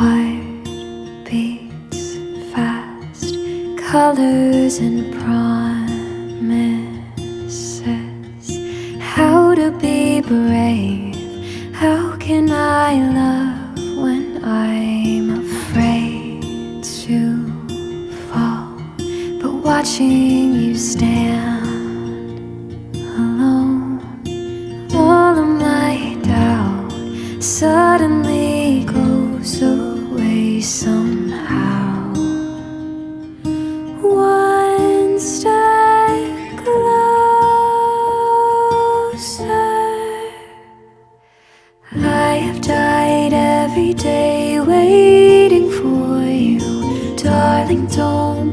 heart beats fast, colors and promises. How to be brave, how can I love when I'm afraid to fall? But watching you stand alone, all of my doubt suddenly goes away somehow. One step closer. I have died every day waiting for you. Darling, don't